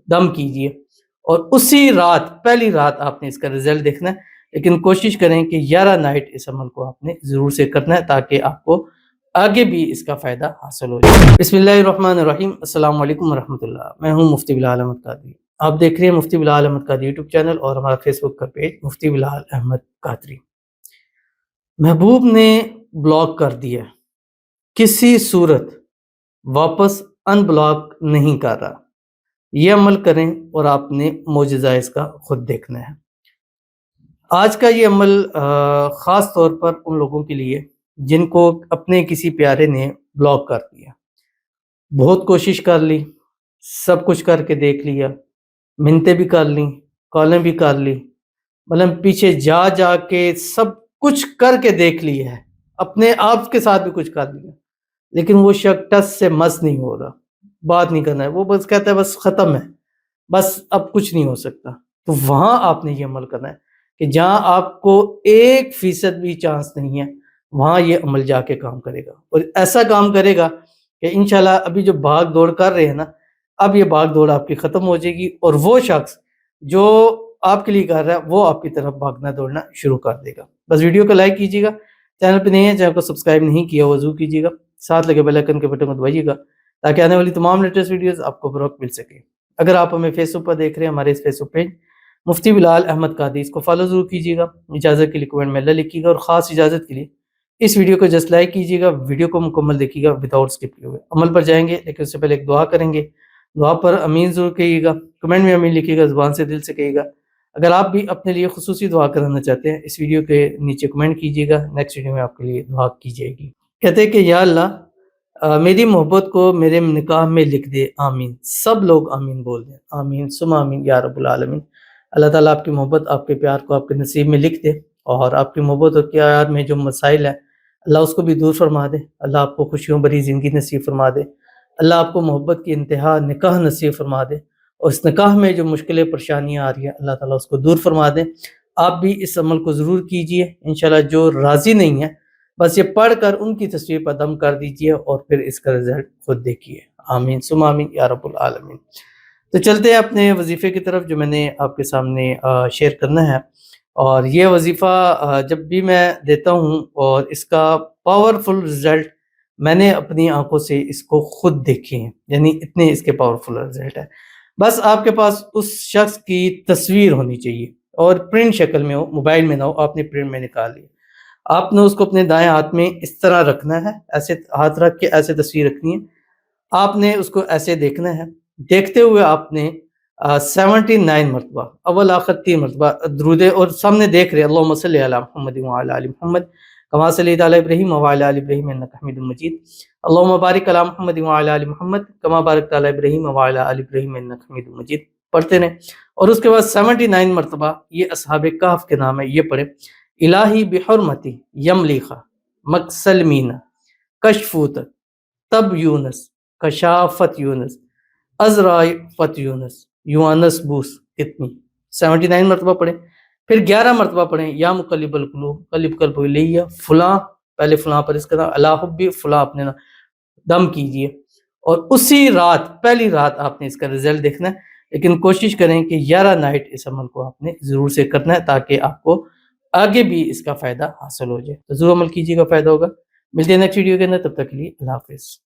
دم کیجئے اور اسی رات پہلی رات آپ نے اس کا رزلٹ دیکھنا ہے، لیکن کوشش کریں کہ 11 نائٹ اس عمل کو آپ نے ضرور سے کرنا ہے تاکہ آپ کو آگے بھی اس کا فائدہ حاصل ہو جائے۔ بسم اللہ الرحمن الرحیم، السلام علیکم ورحمۃ اللہ، میں ہوں مفتی بلال احمد قادری۔ آپ دیکھ رہے ہیں مفتی بلال احمد قادری یوٹیوب چینل اور ہمارا فیس بک کا پیج مفتی بلال احمد قادری۔ محبوب نے بلاک کر دیا، کسی صورت واپس ان بلاک نہیں کر رہا، یہ عمل کریں اور آپ نے معجزہ اس کا خود دیکھنا ہے۔ آج کا یہ عمل خاص طور پر ان لوگوں کے لیے جن کو اپنے کسی پیارے نے بلاک کر دیا، بہت کوشش کر لی، سب کچھ کر کے دیکھ لیا، منتیں بھی کر لیں، کالیں بھی کر لی، مطلب پیچھے جا جا کے سب کچھ کر کے دیکھ لی ہے، اپنے آپ کے ساتھ بھی کچھ کر لیا، لیکن وہ شخص ٹس سے مس نہیں ہو رہا، بات نہیں کرنا ہے، وہ بس کہتا ہے بس ختم ہے، بس اب کچھ نہیں ہو سکتا۔ تو وہاں آپ نے یہ عمل کرنا ہے کہ جہاں آپ کو 1% بھی چانس نہیں ہے، وہاں یہ عمل جا کے کام کرے گا، اور ایسا کام کرے گا کہ انشاءاللہ ابھی جو بھاگ دوڑ کر رہے ہیں نا، اب یہ بھاگ دوڑ آپ کی ختم ہو جائے گی، اور وہ شخص جو آپ کے لیے کر رہا ہے وہ آپ کی طرف بھاگنا دوڑنا شروع کر دے گا۔ بس ویڈیو کو لائک کیجیے گا، چینل پہ نہیں ہے چینل کو سبسکرائب نہیں کیا وہ ضرور کیجیے گا، ساتھ لگے بیل آئیکن کے بٹن کو دبائیے گا تاکہ آنے والی تمام لیٹسٹ ویڈیوز آپ کو بروقت مل سکے۔ اگر آپ ہمیں فیس بک پر دیکھ رہے ہیں، ہمارے اس فیس بک پیج مفتی بلال احمد قادری، اس کو فالو ضرور کیجیے گا، اجازت کے لیے کمنٹ میں اللہ لکھیے گا، اور خاص اجازت کے لیے اس ویڈیو کو جسٹ لائک کیجیے گا، ویڈیو کو مکمل دیکھیے گا وداؤٹ اسکپ کیے ہوئے۔ عمل پر جائیں گے لیکن اس سے پہلے ایک دعا کریں گے، دعا پر امین ضرور کہیے گا، کمنٹ میں امین لکھیے گا، زبان سے دل سے کہیے گا۔ اگر آپ بھی اپنے لیے خصوصی دعا کرانا چاہتے ہیں، اس ویڈیو کے نیچے کمنٹ کیجیے گا، نیکسٹ ویڈیو میں آپ کے لیے دعا کی جائے گی۔ کہتے ہیں کہ یا اللہ میری محبت کو میرے نکاح میں لکھ دے، آمین۔ سب لوگ آمین بول دیں، آمین ثم آمین یا رب العالمین۔ اللہ تعالیٰ آپ کی محبت، آپ کے پیار کو آپ کے نصیب میں لکھ دے، اور آپ کی محبت اور پیار میں جو مسائل ہیں اللہ اس کو بھی دور فرما دے، اللہ آپ کو خوشیوں بھری زندگی نصیب فرما دے، اللہ آپ کو محبت کی انتہا نکاح نصیب فرما دے، اور اس نکاح میں جو مشکلیں پریشانیاں آ رہی ہیں اللہ تعالیٰ اس کو دور فرما دے۔ آپ بھی اس عمل کو ضرور کیجئے، انشاءاللہ جو راضی نہیں ہے بس یہ پڑھ کر ان کی تصویر پر دم کر دیجئے اور پھر اس کا رزلٹ خود دیکھیے، آمین ثم آمین یا رب العالمین۔ تو چلتے ہیں اپنے وظیفے کی طرف جو میں نے آپ کے سامنے شیئر کرنا ہے، اور یہ وظیفہ جب بھی میں دیتا ہوں اور اس کا پاورفل رزلٹ میں نے اپنی آنکھوں سے اس کو خود دیکھے ہیں، یعنی اتنے اس کے پاورفل رزلٹ ہے۔ بس آپ کے پاس اس شخص کی تصویر ہونی چاہیے، اور پرنٹ شکل میں ہو، موبائل میں نہ ہو، آپ نے پرنٹ میں نکال لی، آپ نے اس کو اپنے دائیں ہاتھ میں اس طرح رکھنا ہے، ایسے ہاتھ رکھ کے ایسے تصویر رکھنی ہے، آپ نے اس کو ایسے دیکھنا ہے، دیکھتے ہوئے آپ نے 79 مرتبہ اول آخر 3 مرتبہ درود، اور سامنے دیکھ رہے اللہم صلی علی محمد وعلی آل محمد کما صلیت علی ابراہیم وعلی آل ابراہیم انک حمید مجید، اللہم بارک علی محمد وعلی آل محمد کما بارکت علی ابراہیم وعلی آل ابراہیم انک حمید مجید پڑھتے رہیں، اور اس کے بعد 79 مرتبہ یہ اصحاب کہف کے نام ہے، یہ پڑھیں الہی بحرمتی یملیخا مکسلمین کشفوت تب یونس کشافت یونس ازرائے فت یونس یوانس بوس، کتنی 79 مرتبہ پڑھیں، پھر 11 مرتبہ پڑھیں یا مقلب القلوب قلب قلب الیہ فلاں، پہلے فلاں پر اس کا نام اللہ حبی فلاں اپنے نام دم کیجئے، اور اسی رات پہلی رات آپ نے اس کا رزلٹ دیکھنا ہے، لیکن کوشش کریں کہ 11 نائٹ اس عمل کو آپ نے ضرور سے کرنا ہے تاکہ آپ کو آگے بھی اس کا فائدہ حاصل ہو جائے۔ تو ضرور عمل کیجیے گا، فائدہ ہوگا۔ ملتے ہیں نیکسٹ ویڈیو کے اندر، تب تک کے لیے اللہ حافظ۔